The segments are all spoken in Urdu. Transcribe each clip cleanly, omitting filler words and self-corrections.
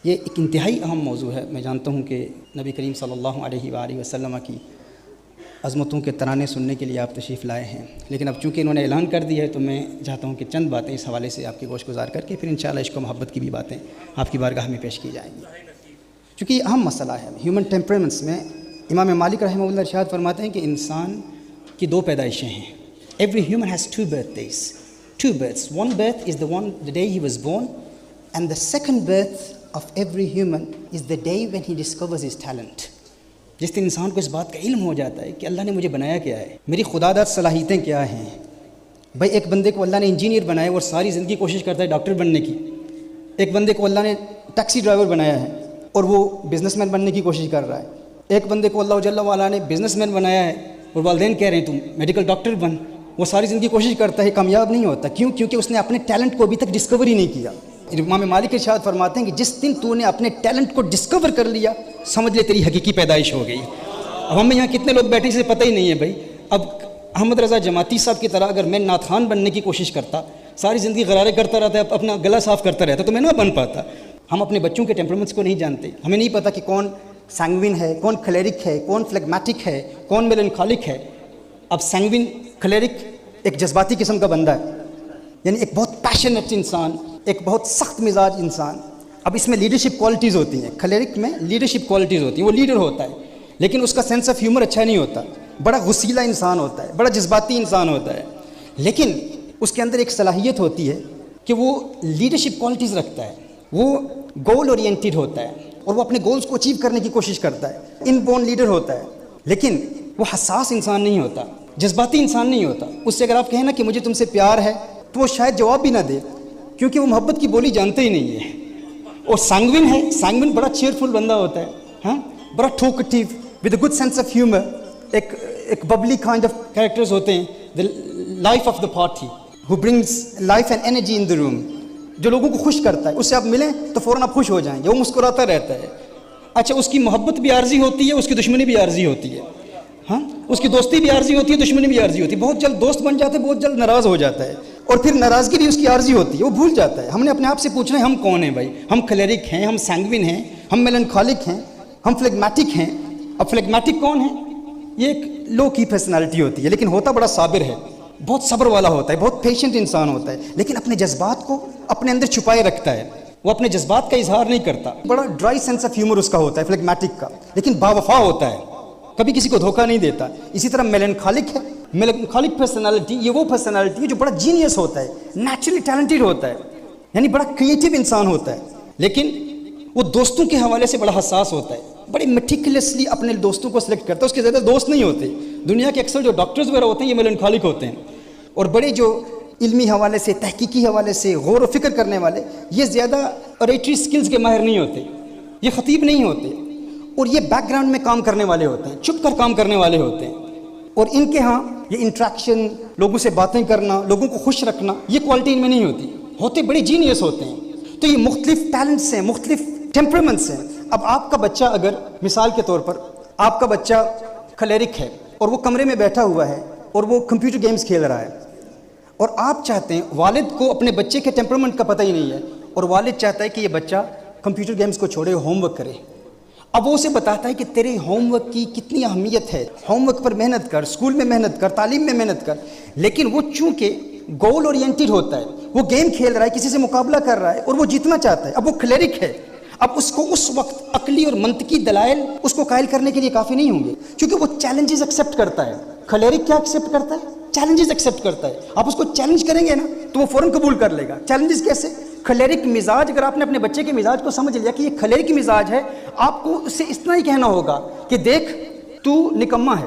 یہ ایک انتہائی اہم موضوع ہے. میں جانتا ہوں کہ نبی کریم صلی اللہ علیہ وآلہ وسلم کی عظمتوں کے ترانے سننے کے لیے آپ تشریف لائے ہیں، لیکن اب چونکہ انہوں نے اعلان کر دیا ہے تو میں چاہتا ہوں کہ چند باتیں اس حوالے سے آپ کی گوش گزار کر کے پھر انشاءاللہ عشق و محبت کی بھی باتیں آپ کی بارگاہ میں پیش کی جائیں گی. چونکہ یہ اہم مسئلہ ہے ہیومن ٹیمپرامنٹس میں. امام مالک رحمہ اللہ ارشاد فرماتے ہیں کہ انسان کی دو پیدائشیں ہیں. Every human has two births. One birth is the day he was born, and the second birth of every human is the day when he discovers his talent. جس دن انسان کو اس بات کا علم ہو جاتا ہے کہ اللہ نے مجھے بنایا کیا ہے، میری خدا داد صلاحیتیں کیا ہیں. بھائی ایک بندے کو اللہ نے انجینئر بنایا اور ساری زندگی کوشش کرتا ہے ڈاکٹر بننے کی. ایک بندے کو اللہ نے ٹیکسی ڈرائیور بنایا ہے اور وہ بزنس مین بننے کی کوشش کر رہا ہے. ایک بندے کو اللہ جل وعلا نے بزنس مین بنایا ہے اور والدین کہہ رہے ہیں تم میڈیکل ڈاکٹر بن. وہ ساری زندگی کوشش کرتا ہے، کامیاب نہیں ہوتا. کیوں؟ کیونکہ اس نے اپنے ٹیلنٹ کو ابھی تک ڈسکور ہی نہیں کیا. امام مالک ارشاد فرماتے ہیں کہ جس دن تو نے اپنے ٹیلنٹ کو ڈسکور کر لیا سمجھ لے تیری حقیقی پیدائش ہو گئی. اب ہمیں یہاں کتنے لوگ بیٹھے اسے پتہ ہی نہیں ہے. بھائی اب احمد رضا جماعتی صاحب کی طرح اگر میں نعت خوان بننے کی کوشش کرتا، ساری زندگی غرارے کرتا رہتا، اپنا گلا صاف کرتا رہتا تو میں نہ بن پاتا. ہم اپنے بچوں کے ٹیمپرامنٹس کو نہیں جانتے. ہمیں نہیں پتہ کہ کون سینگوین ہے، کون کلیرک ہے، کون فلیگمیٹک ہے، کون میلنکالک ہے. اب سینگوین کلیرک ایک جذباتی قسم کا بندہ ہے، یعنی ایک بہت پیشنیٹ انسان، ایک بہت سخت مزاج انسان. اب اس میں لیڈرشپ کوالٹیز ہوتی ہیں. کلیرک میں لیڈرشپ کوالٹیز ہوتی ہیں، وہ لیڈر ہوتا ہے لیکن اس کا سینس آف ہیومر اچھا نہیں ہوتا. بڑا غصیلا انسان ہوتا ہے، بڑا جذباتی انسان ہوتا ہے، لیکن اس کے اندر ایک صلاحیت ہوتی ہے کہ وہ لیڈرشپ کوالٹیز رکھتا ہے. وہ گول اورینٹیڈ ہوتا ہے اور وہ اپنے گولز کو اچیو کرنے کی کوشش کرتا ہے. ان بورن لیڈر ہوتا ہے لیکن وہ حساس انسان نہیں ہوتا، جذباتی انسان نہیں ہوتا. اس سے اگر آپ کہیں نا کہ مجھے تم سے پیار ہے تو وہ شاید جواب بھی نہ دے کیونکہ وہ محبت کی بولی جانتے ہی نہیں ہے. اور سینگوین ہے، سینگوین بڑا چیئرفل بندہ ہوتا ہے، ہاں بڑا talkative with a good sense of humour. ایک ببلی کائنڈ آف کریکٹرز ہوتے ہیں. The life of the party who brings life and energy in the room, جو لوگوں کو خوش کرتا ہے. اس سے آپ ملیں تو فوراً آپ خوش ہو جائیں گے. وہ مسکراتا رہتا ہے. اچھا اس کی محبت بھی عارضی ہوتی ہے، اس کی دشمنی بھی عارضی ہوتی ہے. ہاں اس کی دوستی بھی عارضی ہوتی ہے، دشمنی بھی عارضی ہوتی ہے. بہت جلد دوست بن جاتا ہے، بہت جلد ناراض ہو جاتا ہے، اور پھر ناراضگی بھی اس کی عارضی ہوتی ہے. وہ بھول جاتا ہے. ہم نے اپنے آپ سے پوچھنا ہے ہم کون ہیں. بھائی ہم کلیرک ہیں، ہم سینگوین ہیں، ہم میلنکالک ہیں، ہم فلیگمیٹک ہیں. اب فلیگمیٹک کون ہے؟ یہ ایک لو کی پرسنالٹی ہوتی ہے لیکن ہوتا بڑا صابر ہے، بہت صبر والا ہوتا ہے، بہت پیشنٹ انسان ہوتا ہے، لیکن اپنے جذبات کو اپنے اندر چھپائے رکھتا ہے. وہ اپنے جذبات کا اظہار نہیں کرتا. بڑا ڈرائی سینس آف ہیومر اس کا ہوتا ہے فلیگمیٹک کا، لیکن باوفا ہوتا ہے، کبھی کسی کو دھوکہ نہیں دیتا. اسی طرح میلنکالک ہے. میلنکالک پرسنالٹی یہ وہ پرسنالٹی ہے جو بڑا جینیس ہوتا ہے، نیچرلی ٹیلنٹڈ ہوتا ہے، یعنی بڑا کریٹیو انسان ہوتا ہے، لیکن وہ دوستوں کے حوالے سے بڑا حساس ہوتا ہے. بڑے میٹیکولسلی اپنے دوستوں کو سلیکٹ کرتا ہے. اس کے زیادہ دوست نہیں ہوتے. دنیا کے اکثر جو ڈاکٹرز وغیرہ ہوتے ہیں یہ میلنکالک ہوتے ہیں، اور بڑے جو علمی حوالے سے، تحقیقی حوالے سے غور و فکر کرنے والے، یہ زیادہ اوریٹری سکلز کے ماہر نہیں ہوتے، یہ خطیب نہیں ہوتے، اور یہ بیک گراؤنڈ میں کام کرنے والے ہوتے ہیں، چھپ کر کام کرنے والے ہوتے ہیں. اور ان کے ہاں یہ انٹریکشن، لوگوں سے باتیں کرنا، لوگوں کو خوش رکھنا، یہ کوالٹی ان میں نہیں ہوتی. ہوتے بڑے جینیس ہوتے ہیں. تو یہ مختلف ٹیلنٹس ہیں، مختلف ٹیمپرامنٹس ہیں. اب آپ کا بچہ اگر مثال کے طور پر آپ کا بچہ کلیرک ہے اور وہ کمرے میں بیٹھا ہوا ہے اور وہ کمپیوٹر گیمز کھیل رہا ہے، اور آپ چاہتے ہیں، والد کو اپنے بچے کے ٹیمپرامنٹ کا پتہ ہی نہیں ہے، اور والد چاہتا ہے کہ یہ بچہ کمپیوٹر گیمز کو چھوڑے، ہوم ورک کرے. اب وہ اسے بتاتا ہے کہ تیرے ہوم ورک کی کتنی اہمیت ہے، ہوم ورک پر محنت کر، اسکول میں محنت کر، تعلیم میں محنت کر. لیکن وہ چونکہ گول اورینٹیڈ ہوتا ہے، وہ گیم کھیل رہا ہے، کسی سے مقابلہ کر رہا ہے اور وہ جیتنا چاہتا ہے. اب وہ کلیرک ہے. اب اس کو اس وقت عقلی اور منطقی دلائل اس کو قائل کرنے کے لیے کافی نہیں ہوں گے کیونکہ وہ چیلنجز ایکسیپٹ کرتا ہے. کلیرک کیا ایکسیپٹ کرتا ہے؟ چیلنجز ایکسیپٹ کرتا ہے. آپ اس کو چیلنج کریں گے نا تو وہ فوراً قبول کر لے گا. چیلنجز کیسے؟ کلیرک مزاج. اگر آپ نے اپنے بچے کے مزاج کو سمجھ لیا کہ یہ کلیرک مزاج ہے، آپ کو اس سے اتنا ہی کہنا ہوگا کہ دیکھ تو نکما ہے،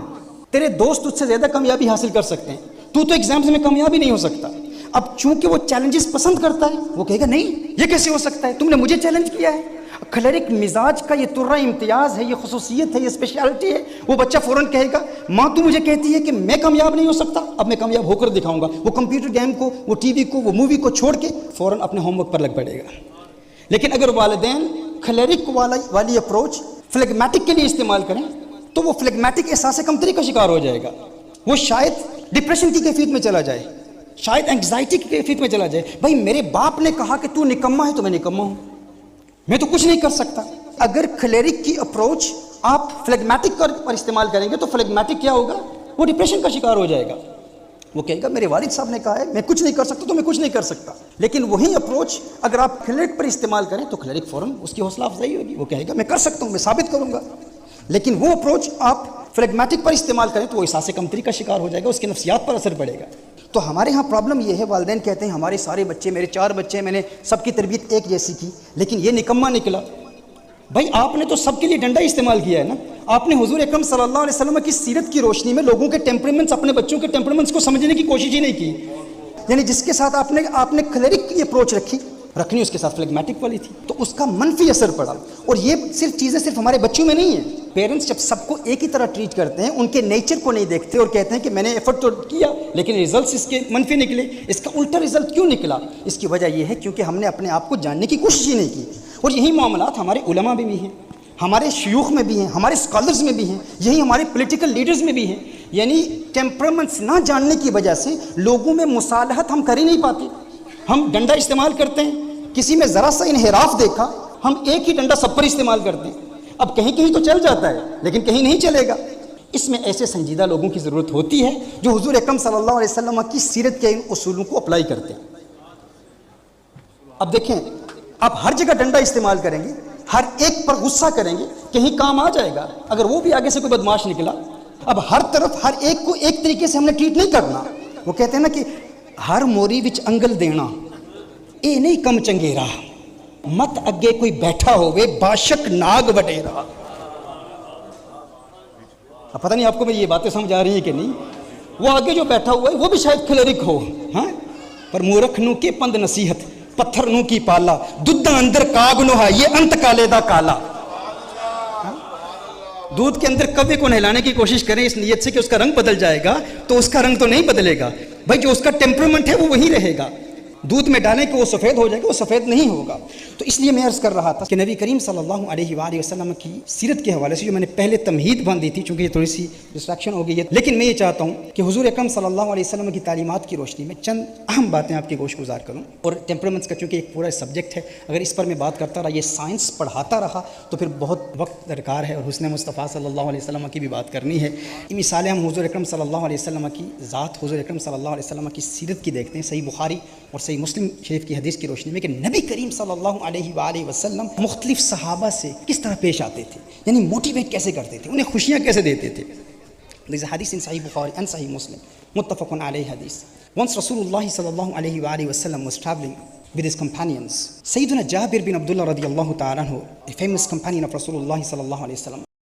تیرے دوست تجھ سے زیادہ کامیابی حاصل کر سکتے ہیں، تو ایگزامز میں کامیابی نہیں ہو سکتا. اب چونکہ وہ چیلنجز پسند کرتا ہے، وہ کہے گا نہیں یہ کیسے ہو سکتا ہے، تم نے مجھے چیلنج کیا ہے. کلیرک مزاج کا یہ ترہ امتیاز ہے، یہ خصوصیت ہے، یہ اسپیشلٹی ہے. وہ بچہ فوراً کہے گا ماں تو مجھے کہتی ہے کہ میں کامیاب نہیں ہو سکتا، اب میں کامیاب ہو کر دکھاؤں گا. وہ کمپیوٹر گیم کو، وہ ٹی وی کو، وہ مووی کو چھوڑ کے فوراً اپنے ہوم ورک پر لگ پڑے گا. لیکن اگر والدین کلیرک والی اپروچ فلیگمیٹک کے لیے استعمال کریں تو وہ فلیگمیٹک احساس کمتری کا شکار ہو جائے گا. وہ شاید ڈپریشن کی کیفیت میں چلا جائے، شاید اینگزائٹی کی کیفیت میں چلا جائے. بھائی میرے باپ نے کہا کہ تو نکما ہے تو میں نکما ہوں، میں تو کچھ نہیں کر سکتا. اگر کلیرک کی اپروچ آپ فلیگمیٹک پر استعمال کریں گے تو فلیگمیٹک کیا ہوگا؟ وہ ڈپریشن کا شکار ہو جائے گا. وہ کہے گا میرے والد صاحب نے کہا ہے میں کچھ نہیں کر سکتا تو میں کچھ نہیں کر سکتا. لیکن وہی اپروچ اگر آپ کلیرک پر استعمال کریں تو کلیرک فوراً اس کی حوصلہ افزائی ہوگی. وہ کہے گا میں کر سکتا ہوں، میں ثابت کروں گا. لیکن وہ اپروچ آپ فلیگمیٹک پر استعمال کریں تو وہ احساس کمتری کا شکار ہو جائے گا، اس کی نفسیات پر اثر پڑے گا. تو ہمارے ہاں پرابلم یہ ہے، والدین کہتے ہیں ہمارے سارے بچے، میرے 4 بچے ہیں، میں نے سب کی تربیت ایک جیسی کی لیکن یہ نکما نکلا. بھائی آپ نے تو سب کے لیے ڈنڈا استعمال کیا ہے نا. آپ نے حضور اکرم صلی اللہ علیہ وسلم کی سیرت کی روشنی میں لوگوں کے ٹیمپرمنٹس، اپنے بچوں کے ٹیمپرمنٹس کو سمجھنے کی کوشش ہی نہیں کی. یعنی جس کے ساتھ آپ نے کلیرک کی اپروچ رکھنی اس کے ساتھ فلیگمیٹک والی تھی، تو اس کا منفی اثر پڑا. اور یہ چیزیں صرف ہمارے بچوں میں نہیں ہیں. پیرنٹس جب سب کو ایک ہی طرح ٹریٹ کرتے ہیں، ان کے نیچر کو نہیں دیکھتے اور کہتے ہیں کہ میں نے ایفرٹ تو کیا لیکن ریزلٹس اس کے منفی نکلے. اس کا الٹا ریزلٹ کیوں نکلا؟ اس کی وجہ یہ ہے کیونکہ ہم نے اپنے آپ کو جاننے کی کوشش ہی نہیں کی. اور یہی معاملات ہمارے علماء میں بھی ہیں، ہمارے شیوخ میں بھی ہیں، ہمارے اسکالرز میں بھی ہیں، یہی ہمارے پولیٹیکل لیڈرز میں بھی ہیں. یعنی ٹیمپرمنٹس نہ جاننے کی وجہ سے لوگوں میں مصالحت ہم کر ہی نہیں پاتے. ہم ڈنڈا استعمال کرتے ہیں، کسی میں ذرا سا انحراف دیکھا ہم ایک ہی ڈنڈا سب پر استعمال کرتے ہیں. اب کہیں کہیں تو چل جاتا ہے لیکن کہیں نہیں چلے گا. اس میں ایسے سنجیدہ لوگوں کی ضرورت ہوتی ہے جو حضور اکرم صلی اللہ علیہ وسلم کی سیرت کے ان اصولوں کو اپلائی کرتے ہیں. اب دیکھیں، آپ ہر جگہ ڈنڈا استعمال کریں گے، ہر ایک پر غصہ کریں گے، کہیں کام آ جائے گا اگر وہ بھی آگے سے کوئی بدماش نکلا. اب ہر طرف ہر ایک کو ایک طریقے سے ہم نے ٹریٹ نہیں کرنا. وہ کہتے ہیں نا کہ ہر موری وچ انگل دینا اے نہیں کم چنگیرا، مت اگے کوئی بیٹھا ہوئے باشک ناگ وڈیرا. اب پتہ نہیں آپ کو میری یہ باتیں سمجھ آ رہی ہیں کہ نہیں. وہ آگے جو بیٹھا ہوا ہے وہ بھی شاید کلیرک ہو، ہاں، پر مورکھ نو کے پند نصیحت، پتھر نو کی پالا، دودھ اندر کاگ نو ہے یہ انت کالے دا کالا. دودھ کے اندر کبے کو نہلانے کی کوشش کریں اس نیت سے کہ اس کا رنگ بدل جائے گا تو اس کا رنگ تو نہیں بدلے گا. بھائی جو اس کا ٹیمپرمنٹ ہے وہ وہی رہے گا. دودھ میں ڈالیں کہ وہ سفید ہو جائے گا، وہ سفید نہیں ہوگا. تو اس لیے میں عرض کر رہا تھا کہ نبی کریم صلی اللہ علیہ وآلہ وسلم کی سیرت کے حوالے سے جو میں نے پہلے تمہید باندھی تھی، چونکہ یہ تھوڑی سی ڈسٹریکشن ہو گئی ہے، لیکن میں یہ چاہتا ہوں کہ حضور اکرم صلی اللہ علیہ وسلم کی تعلیمات کی روشنی میں چند اہم باتیں آپ کے گوش گزار کروں. اور ٹیمپرمنٹس کا چونکہ ایک پورا سبجیکٹ ہے، اگر اس پر میں بات کرتا رہا، یہ سائنس پڑھاتا رہا تو پھر بہت وقت درکار ہے اور حسن مصطفیٰ صلی اللہ علیہ وسلم کی بھی بات کرنی ہے. یہ مثالیں ہم حضور اکرم صلی اللہ علیہ وسلم کی ذات، حضور اکرم صلی اللہ علیہ وسلم کی سیرت کی دیکھتے ہیں. صحیح بخاری اور صحیح مسلم شریف کی حدیث کی روشنی میں کہ نبی کریم صلی اللہ علیہ وآلہ وسلم مختلف صحابہ سے کس طرح پیش آتے تھے، یعنی موٹیویٹ کیسے کرتے تھے، انہیں خوشیاں کیسے دیتے تھے. There's a hadith in Sahih Bukhari and Sahih Muslim, muttafaqun alayhi hadith. Once Rasulullah sallallahu alayhi wa alihi wasallam was traveling with his companions. Sayyidina Jabir bin Abdullah radiyallahu ta'ala anhu, a famous companion of Rasulullah sallallahu alayhi wa sallam,